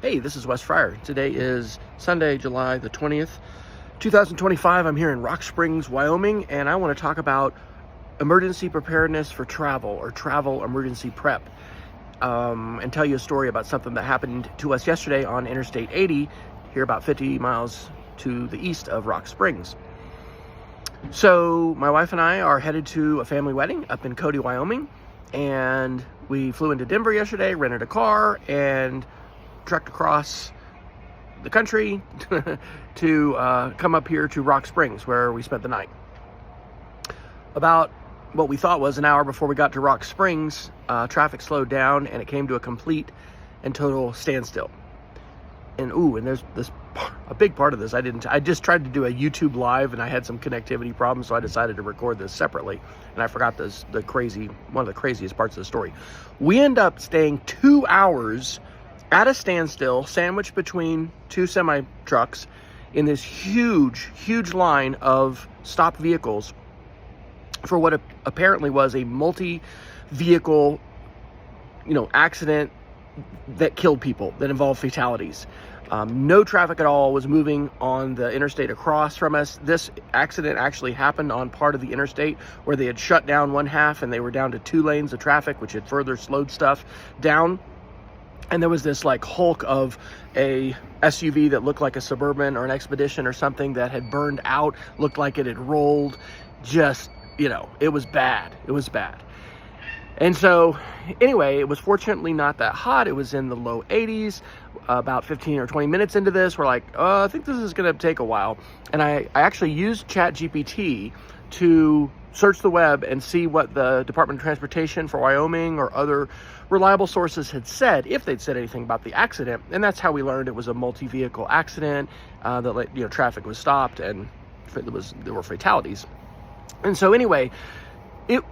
Hey, this is Wes Fryer. Today is Sunday, July the 20th, 2025. I'm here in Rock Springs, Wyoming, and I want to talk about emergency preparedness for travel, or travel emergency prep, and tell you a story about something that happened to us yesterday on Interstate 80, here about 50 miles to the east of Rock Springs. So my wife and I are headed to a family wedding up in Cody, Wyoming, and we flew into Denver yesterday, rented a car, and trekked across the country to come up here to Rock Springs, where we spent the night. About what we thought was an hour before we got to Rock Springs, traffic slowed down and it came to a complete and total standstill. And there's a big part of this I just tried to do a YouTube live and I had some connectivity problems, so I decided to record this separately, and I forgot one of the craziest parts of the story. We end up staying 2 hours at a standstill, sandwiched between two semi trucks, in this huge line of stopped vehicles for what apparently was a multi-vehicle, accident that killed people, that involved fatalities. No traffic at all was moving on the interstate across from us. This accident actually happened on part of the interstate where they had shut down one half and they were down to 2 lanes of traffic, which had further slowed stuff down. And there was this hulk of a SUV that looked like a Suburban or an Expedition or something that had burned out, looked like it had rolled. It was bad. It was bad. And so, anyway, it was fortunately not that hot. It was in the low 80s. About 15 or 20 minutes into this, we're like, I think this is going to take a while. And I actually used ChatGPT to search the web and see what the Department of Transportation for Wyoming or other reliable sources had said, if they'd said anything about the accident. And that's how we learned it was a multi-vehicle accident, that traffic was stopped and there were fatalities. And so anyway,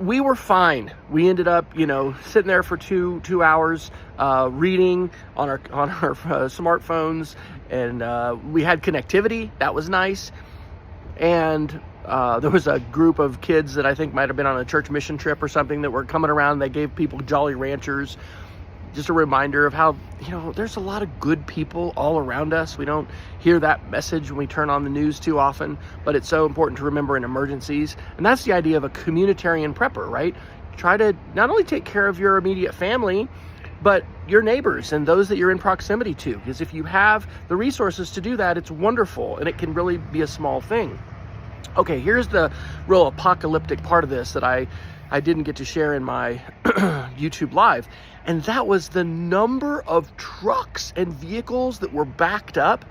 we were fine. We ended up, sitting there for two hours, reading on our smartphones, and we had connectivity. That was nice. And there was a group of kids that I think might have been on a church mission trip or something that were coming around. They gave people Jolly Ranchers. Just a reminder of how, there's a lot of good people all around us. We don't hear that message when we turn on the news too often, but it's so important to remember in emergencies. And that's the idea of a communitarian prepper, right? Try to not only take care of your immediate family, but your neighbors and those that you're in proximity to. Because if you have the resources to do that, it's wonderful, and it can really be a small thing. Okay, here's the real apocalyptic part of this that I didn't get to share in my YouTube live. And that was the number of trucks and vehicles that were backed up.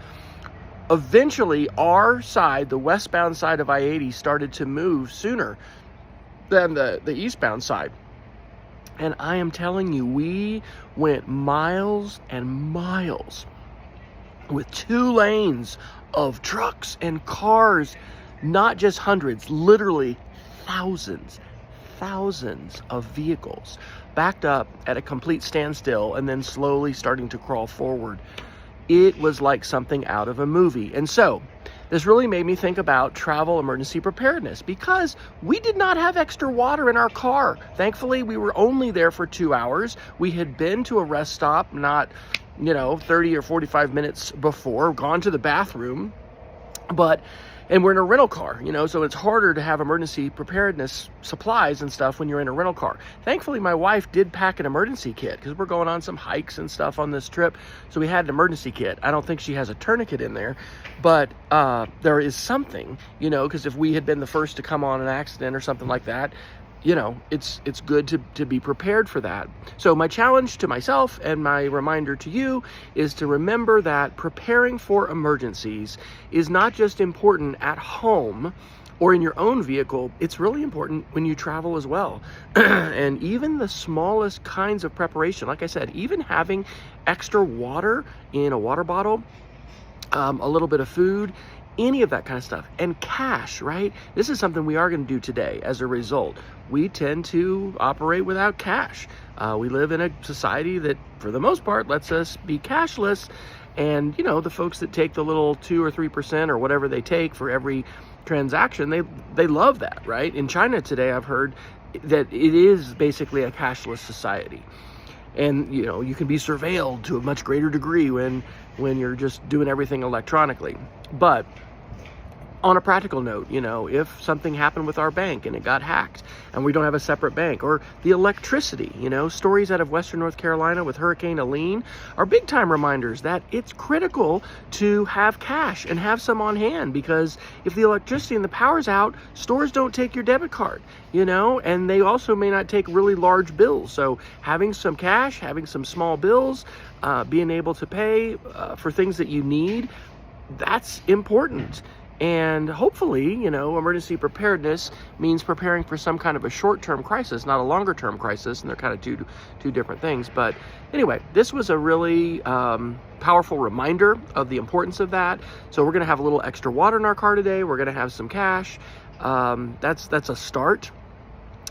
Eventually, our side, the westbound side of I-80, started to move sooner than the eastbound side. And I am telling you, we went miles and miles with 2 lanes of trucks and cars, not just hundreds, literally thousands of vehicles backed up at a complete standstill and then slowly starting to crawl forward. It was like something out of a movie. And so this really made me think about travel emergency preparedness, because we did not have extra water in our car. Thankfully, we were only there for 2 hours. We had been to a rest stop not 30 or 45 minutes before, gone to the bathroom, and we're in a rental car, so it's harder to have emergency preparedness supplies and stuff when you're in a rental car. Thankfully, my wife did pack an emergency kit because we're going on some hikes and stuff on this trip. So we had an emergency kit. I don't think she has a tourniquet in there, but there is something, because if we had been the first to come on an accident or something like that, it's good to be prepared for that. So my challenge to myself and my reminder to you is to remember that preparing for emergencies is not just important at home or in your own vehicle. It's really important when you travel as well. And even the smallest kinds of preparation, like I said, even having extra water in a water bottle, a little bit of food, any of that kind of stuff, and cash, right? This is something we are going to do today. As a result, we tend to operate without cash. We live in a society that, for the most part, lets us be cashless. And, the folks that take the little 2 or 3% or whatever they take for every transaction, they love that, right? In China today, I've heard that it is basically a cashless society. And you can be surveilled to a much greater degree when you're just doing everything electronically. But on a practical note, if something happened with our bank and it got hacked and we don't have a separate bank, or the electricity, stories out of Western North Carolina with Hurricane Helene are big time reminders that it's critical to have cash and have some on hand, because if the electricity and the power's out, stores don't take your debit card, and they also may not take really large bills. So having some cash, having some small bills, being able to pay for things that you need, that's important. And hopefully, emergency preparedness means preparing for some kind of a short-term crisis, not a longer-term crisis, and they're kind of two different things. But anyway, this was a really powerful reminder of the importance of that. So we're going to have a little extra water in our car today. We're going to have some cash. That's a start.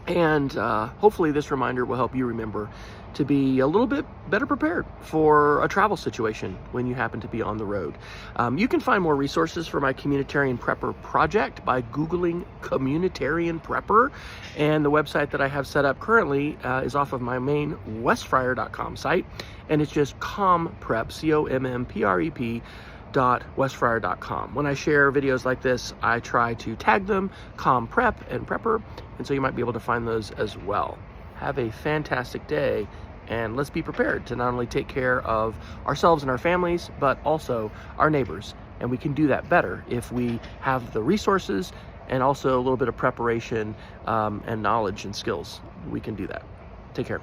And hopefully this reminder will help you remember to be a little bit better prepared for a travel situation when you happen to be on the road. You can find more resources for my Communitarian Prepper project by Googling Communitarian Prepper. And the website that I have set up currently is off of my main westfryer.com site. And it's just COMMPREP, COMMPREP, westfryer.com. When I share videos like this, I try to tag them COMMPREP and Prepper, and so you might be able to find those as well. Have a fantastic day, and let's be prepared to not only take care of ourselves and our families, but also our neighbors. And we can do that better if we have the resources and also a little bit of preparation and knowledge and skills. We can do that. Take care.